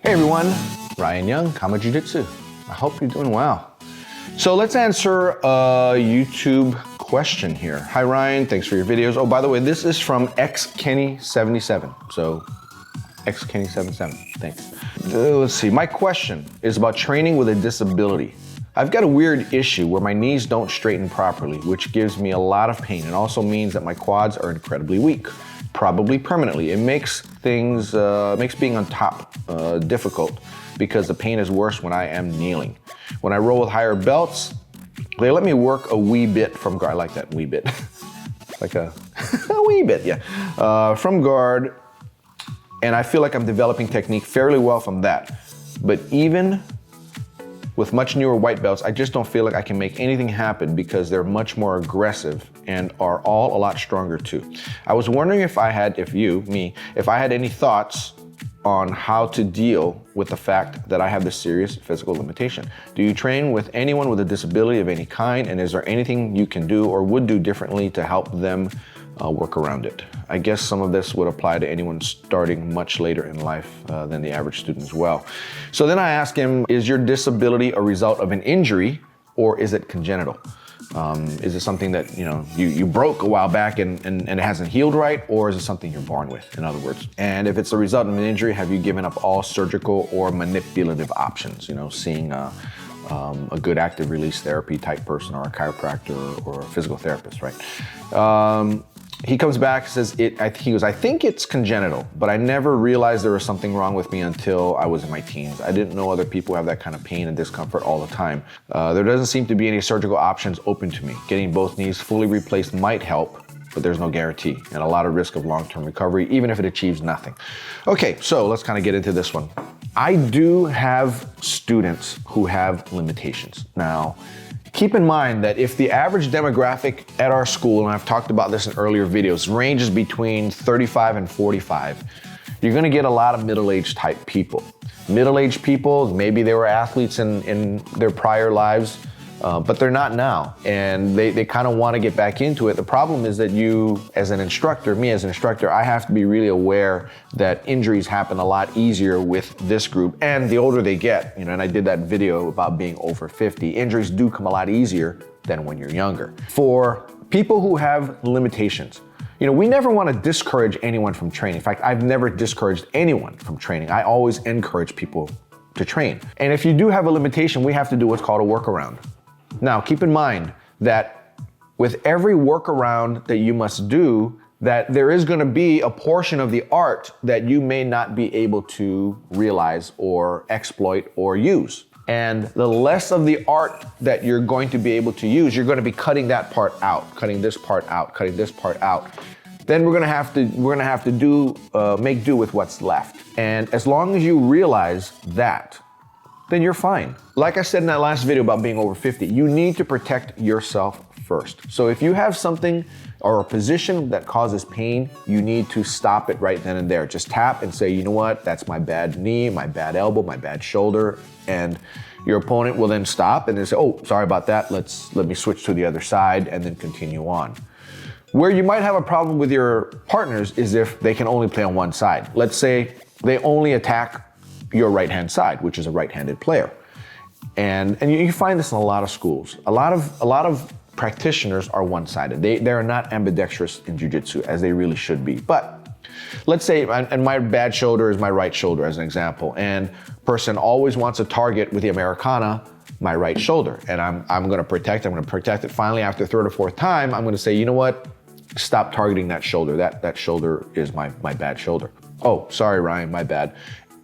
Hey everyone, Ryan Young, KAATARO Jiu-Jitsu. I hope you're doing well. So let's answer a YouTube question here. Hi Ryan, thanks for your videos. Oh, by the way, this is from xkenny77. So xkenny77, thanks. Let's see, my question is about training with a disability. I've got a weird issue where my knees don't straighten properly, which gives me a lot of pain and also means that my quads are incredibly weak, probably permanently. It makes things, makes being on top difficult because the pain is worse when I am kneeling. When I roll with higher belts, they let me work a wee bit from guard. I like that, wee bit. Like a wee bit, yeah. From guard, and I feel like I'm developing technique fairly well from that. But even with much newer white belts, I just don't feel like I can make anything happen because they're much more aggressive and are all a lot stronger too. I was wondering if I had any thoughts on how to deal with the fact that I have this serious physical limitation. Do you train with anyone with a disability of any kind, and is there anything you can do or would do differently to help them work around it? I guess some of this would apply to anyone starting much later in life than the average student as well. So then I asked him, is your disability a result of an injury or is it congenital? Is it something that you broke a while back and it hasn't healed right, or is it something you're born with, in other words? And if it's a result of an injury, have you given up all surgical or manipulative options? Seeing a good active release therapy type person or a chiropractor or a physical therapist, right? He comes back and says, I think it's congenital, but I never realized there was something wrong with me until I was in my teens. I didn't know other people have that kind of pain and discomfort all the time. There doesn't seem to be any surgical options open to me. Getting both knees fully replaced might help, but there's no guarantee and a lot of risk of long-term recovery, even if it achieves nothing. Okay, so let's kind of get into this one. I do have students who have limitations. Now, keep in mind that if the average demographic at our school, and I've talked about this in earlier videos, ranges between 35 and 45, you're gonna get a lot of middle-aged type people. Middle-aged people, maybe they were athletes in their prior lives, but they're not now, and they kind of want to get back into it. The problem is that you, as an instructor, me as an instructor, I have to be really aware that injuries happen a lot easier with this group, and the older they get, and I did that video about being over 50, injuries do come a lot easier than when you're younger. For people who have limitations, we never want to discourage anyone from training. In fact, I've never discouraged anyone from training. I always encourage people to train. And if you do have a limitation, we have to do what's called a workaround. Now, keep in mind that with every workaround that you must do, that there is going to be a portion of the art that you may not be able to realize or exploit or use. And the less of the art that you're going to be able to use, you're going to be cutting that part out, cutting this part out, cutting this part out. Then we're going to have to make do with what's left. And as long as you realize that, then you're fine. Like I said in that last video about being over 50, you need to protect yourself first. So if you have something or a position that causes pain, you need to stop it right then and there. Just tap and say, you know what, that's my bad knee, my bad elbow, my bad shoulder, and your opponent will then stop and then say, oh, sorry about that, let me switch to the other side and then continue on. Where you might have a problem with your partners is if they can only play on one side. Let's say they only attack your right-hand side, which is a right-handed player. And you find this in a lot of schools. A lot of practitioners are one-sided. They are not ambidextrous in jiu-jitsu as they really should be. But let's say, and my bad shoulder is my right shoulder as an example, and person always wants to target with the Americana my right shoulder. And I'm gonna protect it. Finally, after the third or fourth time, I'm gonna say, you know what? Stop targeting that shoulder. That shoulder is my bad shoulder. Oh, sorry, Ryan, my bad.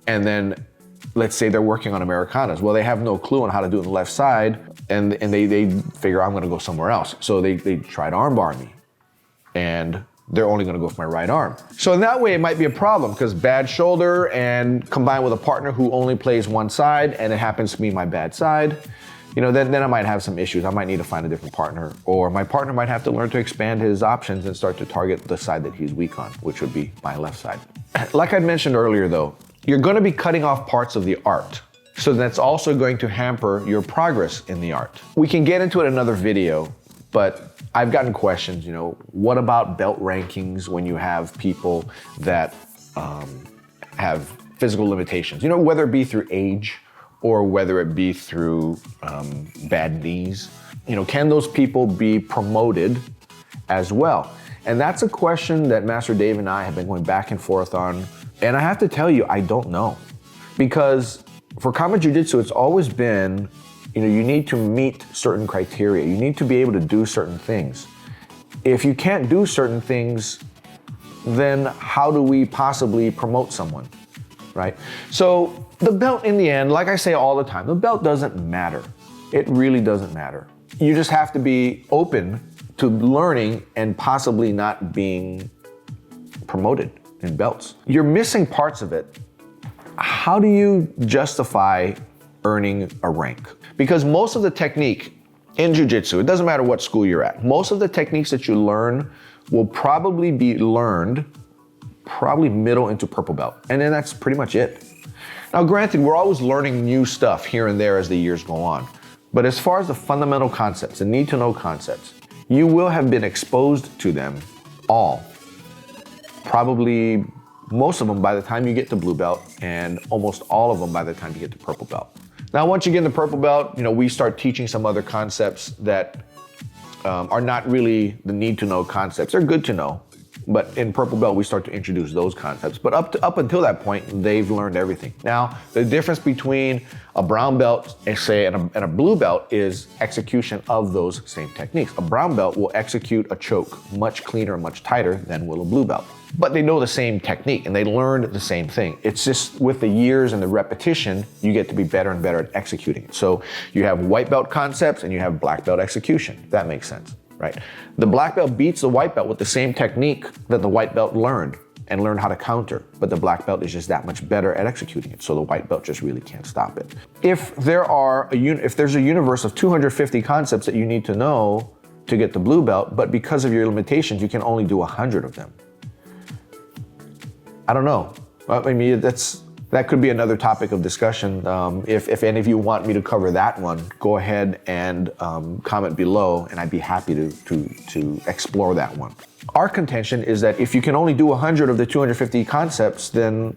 And then let's say they're working on Americanas. Well, they have no clue on how to do it on the left side, and they figure I'm gonna go somewhere else. So they try to armbar me, and they're only gonna go for my right arm. So in that way, it might be a problem because bad shoulder and combined with a partner who only plays one side, and it happens to be my bad side, then I might have some issues. I might need to find a different partner, or my partner might have to learn to expand his options and start to target the side that he's weak on, which would be my left side. Like I mentioned earlier though, you're going to be cutting off parts of the art. So that's also going to hamper your progress in the art. We can get into it in another video, but I've gotten questions, what about belt rankings when you have people that have physical limitations, you know, whether it be through age or whether it be through bad knees, you know, can those people be promoted as well? And that's a question that Master Dave and I have been going back and forth on. And I have to tell you, I don't know. Because for Kama Jiu-Jitsu, it's always been, you know, you need to meet certain criteria. You need to be able to do certain things. If you can't do certain things, then how do we possibly promote someone, right? So the belt in the end, like I say all the time, the belt doesn't matter. It really doesn't matter. You just have to be open to learning and possibly not being promoted in belts. You're missing parts of it. How do you justify earning a rank? Because most of the technique in Jiu-Jitsu, it doesn't matter what school you're at, most of the techniques that you learn will probably be learned probably middle into purple belt. And then that's pretty much it. Now granted, we're always learning new stuff here and there as the years go on. But as far as the fundamental concepts, the need to know concepts, you will have been exposed to them all. Probably most of them by the time you get to blue belt, and almost all of them by the time you get to purple belt. Now, once you get into purple belt, you know, we start teaching some other concepts that are not really the need to know concepts. They're good to know, but in purple belt, we start to introduce those concepts. But up until that point, they've learned everything. Now, the difference between a brown belt, say, and a blue belt is execution of those same techniques. A brown belt will execute a choke much cleaner, much tighter than will a blue belt. But they know the same technique and they learned the same thing. It's just with the years and the repetition, you get to be better and better at executing it. So you have white belt concepts and you have black belt execution. If that makes sense, right? The black belt beats the white belt with the same technique that the white belt learned and learned how to counter, but the black belt is just that much better at executing it. So the white belt just really can't stop it. If there's a universe of 250 concepts that you need to know to get the blue belt, but because of your limitations, you can only do 100 of them. I don't know. I mean, that could be another topic of discussion. If any of you want me to cover that one, go ahead and comment below, and I'd be happy to explore that one. Our contention is that if you can only do 100 of the 250 concepts, then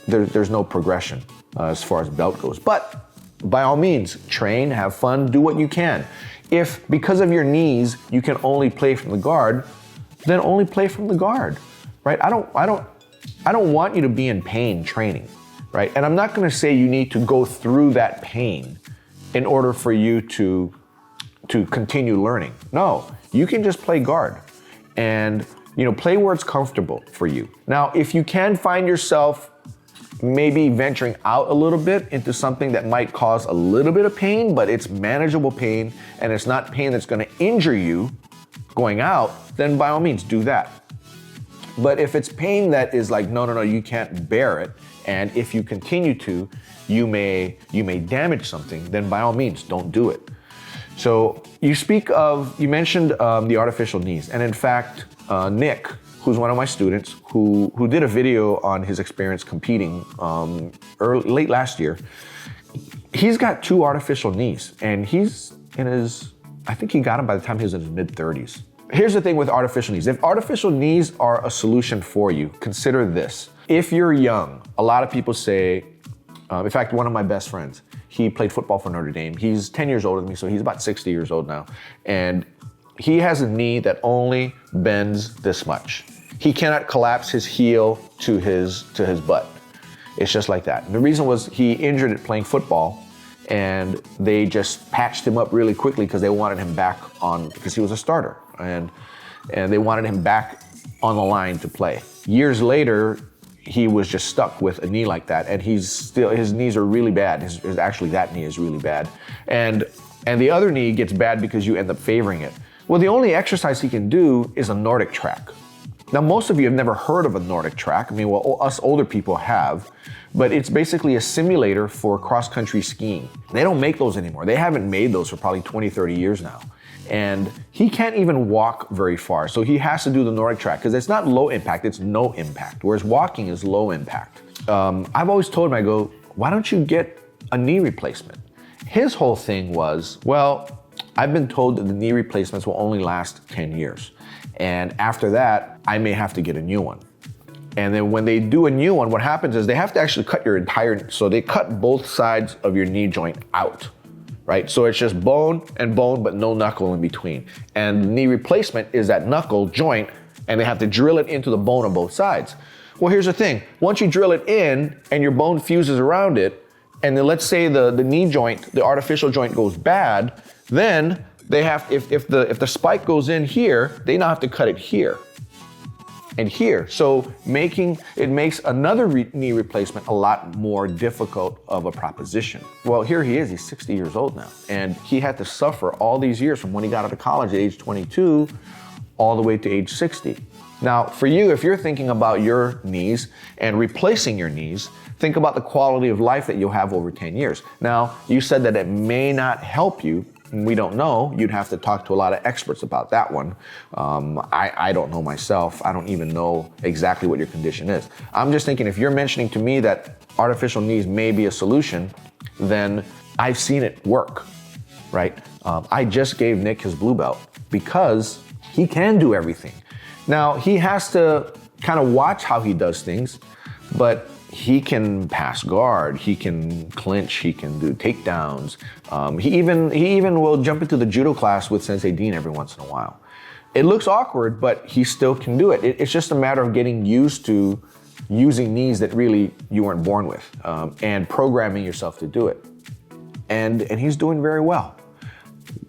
there's no progression as far as belt goes. But by all means, train, have fun, do what you can. If because of your knees you can only play from the guard, then only play from the guard, right? I don't want you to be in pain training, right? And I'm not gonna say you need to go through that pain in order for you to continue learning. No, you can just play guard and, you know, play where it's comfortable for you. Now, if you can find yourself maybe venturing out a little bit into something that might cause a little bit of pain, but it's manageable pain and it's not pain that's gonna injure you going out, then by all means do that. But if it's pain that is like, no, you can't bear it, and if you continue to, you may damage something, then by all means, don't do it. So you mentioned the artificial knees, and in fact, Nick, who's one of my students, who did a video on his experience competing late last year, he's got 2 artificial knees, and he's in I think he got them by the time he was in his mid-30s. Here's the thing with artificial knees. If artificial knees are a solution for you, consider this. If you're young, a lot of people say, in fact, one of my best friends, he played football for Notre Dame. He's 10 years older than me, so he's about 60 years old now. And he has a knee that only bends this much. He cannot collapse his heel to his butt. It's just like that. And the reason was he injured it playing football, and they just patched him up really quickly because they wanted him back on, because he was a starter. And they wanted him back on the line to play. Years later, he was just stuck with a knee like that, and his knees are really bad. Actually, that knee is really bad. And the other knee gets bad because you end up favoring it. Well, the only exercise he can do is a Nordic track. Now, most of you have never heard of a Nordic track. I mean, well, us older people have, but it's basically a simulator for cross-country skiing. They don't make those anymore. They haven't made those for probably 20, 30 years now. And he can't even walk very far. So he has to do the Nordic track because it's not low impact, it's no impact. Whereas walking is low impact. I've always told him, I go, why don't you get a knee replacement? His whole thing was, well, I've been told that the knee replacements will only last 10 years. And after that, I may have to get a new one. And then when they do a new one, what happens is they have to actually cut your entire, so they cut both sides of your knee joint out, right? So it's just bone and bone, but no knuckle in between. And knee replacement is that knuckle joint, and they have to drill it into the bone on both sides. Well, here's the thing. Once you drill it in and your bone fuses around it, and then let's say the knee joint, the artificial joint goes bad, then they have, if the spike goes in here, they now have to cut it here and here. So it makes another knee replacement a lot more difficult of a proposition. Well, here he is, he's 60 years old now, and he had to suffer all these years from when he got out of college at age 22 all the way to age 60. Now, for you, if you're thinking about your knees and replacing your knees, think about the quality of life that you'll have over 10 years. Now, you said that it may not help you. We don't know. You'd have to talk to a lot of experts about that one. I don't know myself. I don't even know exactly what your condition is. I'm just thinking if you're mentioning to me that artificial knees may be a solution, then I've seen it work, right? I just gave Nick his blue belt because he can do everything. Now, he has to kind of watch how he does things, but he can pass guard, he can clinch, he can do takedowns. He even will jump into the judo class with Sensei Dean every once in a while. It looks awkward, but he still can do it. It's just a matter of getting used to using knees that really you weren't born with, and programming yourself to do it. And he's doing very well.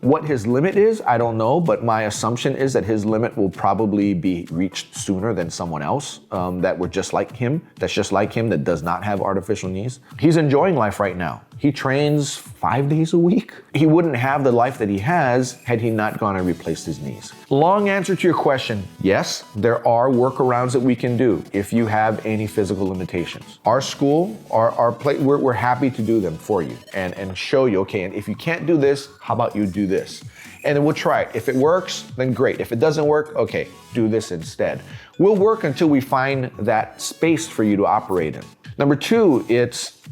What his limit is, I don't know, but my assumption is that his limit will probably be reached sooner than someone else that were just like him, that does not have artificial knees. He's enjoying life right now. He trains 5 days a week. He wouldn't have the life that he has had he not gone and replaced his knees. Long answer to your question, yes, there are workarounds that we can do if you have any physical limitations. Our school, we're happy to do them for you and show you, okay, and if you can't do this, how about you do this? And then we'll try it. If it works, then great. If it doesn't work, okay, do this instead. We'll work until we find that space for you to operate in. Number two, it's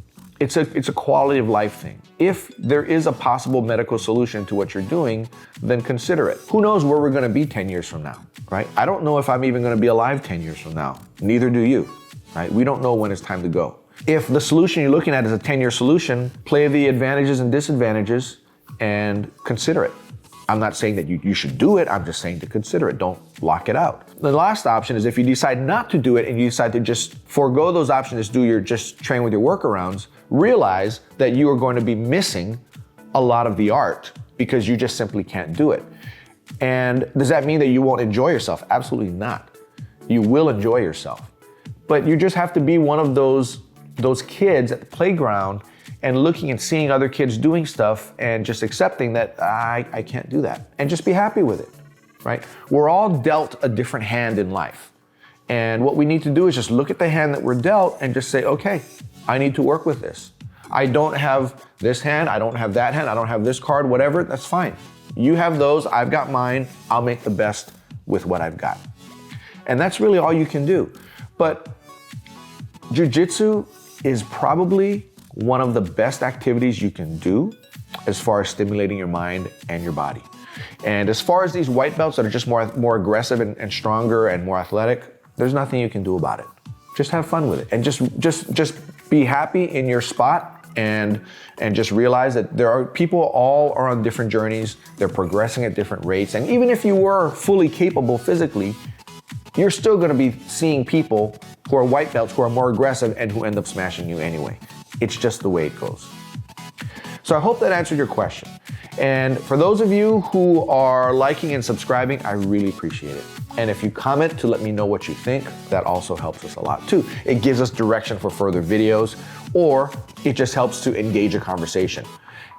a quality of life thing. If there is a possible medical solution to what you're doing, then consider it. Who knows where we're gonna be 10 years from now, right? I don't know if I'm even gonna be alive 10 years from now. Neither do you, right? We don't know when it's time to go. If the solution you're looking at is a 10-year solution, play the advantages and disadvantages and consider it. I'm not saying that you should do it, I'm just saying to consider it, don't lock it out. The last option is if you decide not to do it and you decide to just forego those options, just train with your workarounds, realize that you are going to be missing a lot of the art because you just simply can't do it. And does that mean that you won't enjoy yourself? Absolutely not. You will enjoy yourself. But you just have to be one of those kids at the playground and looking and seeing other kids doing stuff and just accepting that I can't do that and just be happy with it, right? We're all dealt a different hand in life. And what we need to do is just look at the hand that we're dealt and just say, okay, I need to work with this. I don't have this hand, I don't have that hand, I don't have this card, whatever, that's fine. You have those, I've got mine, I'll make the best with what I've got. And that's really all you can do. But Jiu-Jitsu is probably one of the best activities you can do as far as stimulating your mind and your body. And as far as these white belts that are just more aggressive and stronger and more athletic, there's nothing you can do about it. Just have fun with it and just be happy in your spot and just realize that people all are on different journeys, they're progressing at different rates. And even if you were fully capable physically, you're still gonna be seeing people who are white belts, who are more aggressive and who end up smashing you anyway. It's just the way it goes. So I hope that answered your question. And for those of you who are liking and subscribing, I really appreciate it. And if you comment to let me know what you think, that also helps us a lot too. It gives us direction for further videos, or it just helps to engage a conversation.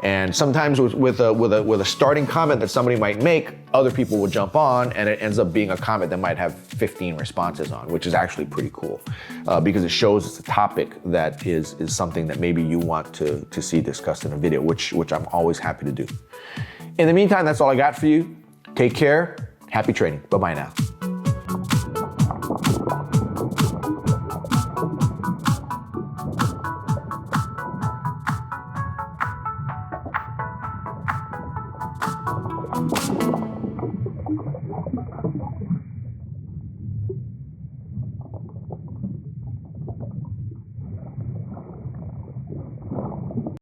And sometimes with a starting comment that somebody might make, other people will jump on and it ends up being a comment that might have 15 responses on, which is actually pretty cool because it shows it's a topic that is something that maybe you want to see discussed in a video, which I'm always happy to do. In the meantime, that's all I got for you. Take care. Happy training. Bye-bye now.